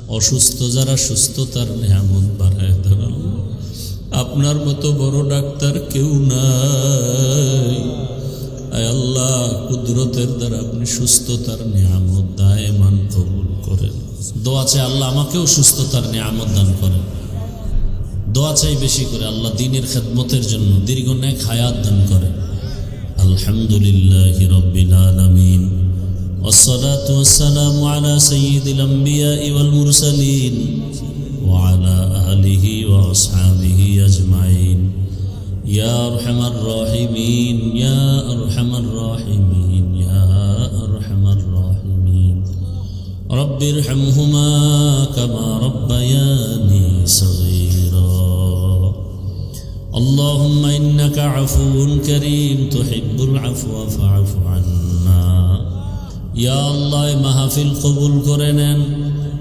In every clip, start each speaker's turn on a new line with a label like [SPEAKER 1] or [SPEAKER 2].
[SPEAKER 1] অসুস্থ যারা সুস্থতার নিয়ামত বাড়ায় দেন। আপনার মতো বড় ডাক্তার কেউ নাই। আয় আল্লাহ, কুদরতের দ্বারা আপনি সুস্থতার নিয়ামত দায়মান কবুল করেন। দোয়া চাই আল্লাহ আমাকেও সুস্থতার নিয়ামত দান করেন। দোয়া চাই বেশি করে আল্লাহ দ্বীনের খেদমতের জন্য দীর্ঘ নেক হায়াত দান করেন। আলহামদুলিল্লাহি রাব্বিল আলামিন, والصلاة والسلام على سيد الأنبياء والمرسلين وعلى آله وأصحابه أجمعين يا أرحم الراحمين يا أرحم الراحمين يا أرحم الراحمين رب ارحمهما كما ربياني صغيرا اللهم إنك عفو كريم تحب العفو فاعف عنا ইয়া আল্লাহ, মাহফিল কবুল করে নেন।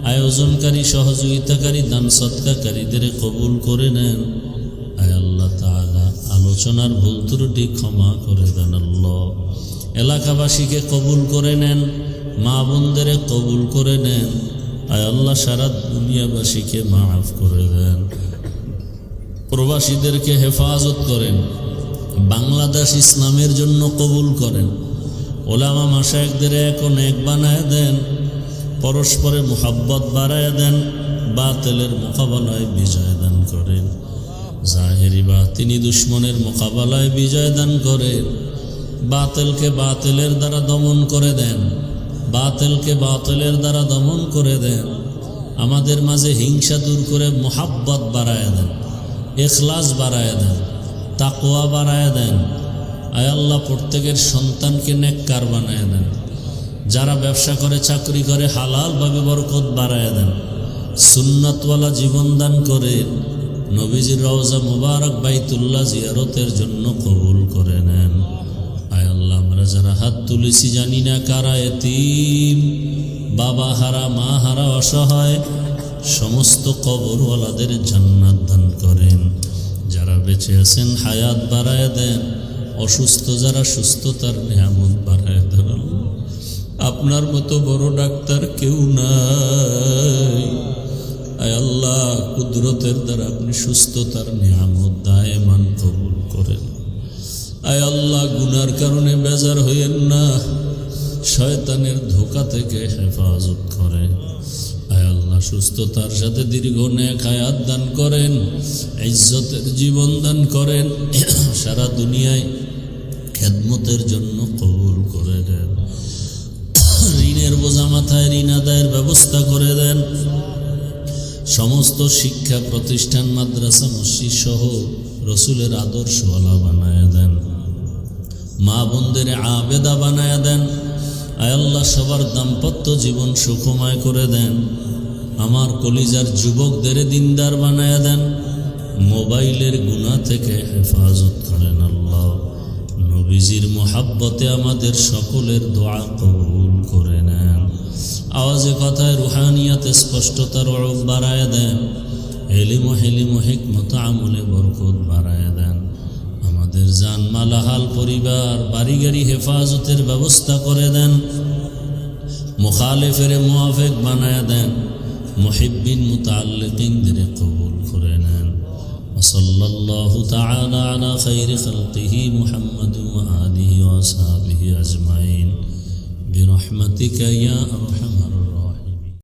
[SPEAKER 1] আয়োজনকারী, সহযোগিতাকারী, দান সৎকারীদের কবুল করে নেন। আয় আল্লাহ তাআলা, আলোচনার ভুল ত্রুটি ক্ষমা করে দেন। আল্লাহ, এলাকাবাসীকে কবুল করে নেন, মা বোনদের কবুল করে নেন। আয় আল্লাহ, সারা দুনিয়াবাসীকে মাফ করে দেন। প্রবাসীদেরকে হেফাজত করেন। বাংলাদেশ ইসলামের জন্য কবুল করেন। ওলামা মাশায়েখদের এখন এক বানায় দেন। পরস্পরে মুহাব্বত বাড়ায় দেন। বাতিলের মোকাবেলায় বিজয় দান করেন। জাহেরি বাতিনি দুশ্মনের মোকাবেলায় বিজয় দান করেন। বাতিলকে বাতিলের দ্বারা দমন করে দেন। বাতিলকে বাতিলের দ্বারা দমন করে দেন। আমাদের মাঝে হিংসা দূর করে মুহাব্বত বাড়ায় দেন। ইখলাস বাড়ায় দেন। তাকওয়া বাড়ায় দেন। আয় আল্লাহ, প্রত্যেকের সন্তানকে নেককার বানায় দেন। যারা ব্যবসা করে, চাকরি করে, হালালভাবে বরকত বাড়ায় দেন। সুন্নাতওয়ালা জীবন দান করে নবীজির রওজা মুবারক বাইতুল্লাহ জিয়ারতের জন্য কবুল করে নেন। আয় আল্লাহ, আমরা যারা হাত তুলেছি জানি না কারা এতিম, বাবা হারা, মা হারা, অসহায়, সমস্ত কবরওয়ালাদের জান্নাত দান করেন। যারা বেঁচে আছেন হায়াত বাড়ায় দেন। অসুস্থ যারা সুস্থতার নিয়ামত বাড়ায় দেন। আপনার মতো বড় ডাক্তার কেউ নাই। আয় আল্লাহ, কুদরতের দ্বারা আপনি সুস্থতার নিয়ামত দায়মান কবুল করেন। আয় আল্লাহ, গুনার কারণে বেজার হইয়েন না। শয়তানের ধোঁকা থেকে হেফাজত করেন। আয় আল্লাহ, সুস্থতার সাথে দীর্ঘ নেক হায়াত দান করেন। ইজ্জতের জীবন দান করেন। সারা দুনিয়ায় খেদমতের জন্য কবুল করে দেন। ঋণের বোঝা মাথায় ঋণ আদায়ের ব্যবস্থা করে দেন। সমস্ত শিক্ষা প্রতিষ্ঠান, মাদ্রাসা, মসজিদ সহ রসুলের আদর্শওয়ালা বানায় দেন। মা বোনদের আবেদা বানায় দেন। আয় আল্লাহ, সবার দাম্পত্য জীবন সুখময় করে দেন। আমার কলিজার যুবকদের দিনদার বানায় দেন। মোবাইলের গুনাহ থেকে হেফাজত করেন। আল্লাহ, নবীজির মোহাব্বতে আমাদের সকলের দোয়া কবুল করে নেন। আওয়াজে কথায় রুহানিয়াতে স্পষ্টতার অরব বাড়ায় দেন। এলিম ও হিকমত আমলে বরকত বাড়ায় দেন। আমাদের জান মালাহাল, পরিবার, বাড়ি গাড়ি হেফাজতের ব্যবস্থা করে দেন। মুখালিফের মুআফিক বানায় দেন। মুহিব্বিন মুতাআল্লিকিনদের কবুল করে নেন। সাল্লাল্লাহু তাআলা আলা খায়রি খালকিহি মুহাম্মাদ ওয়া আলিহি ওয়া আসহাবিহি আজমাইন বিরহমাতিকা ইয়া আরহামার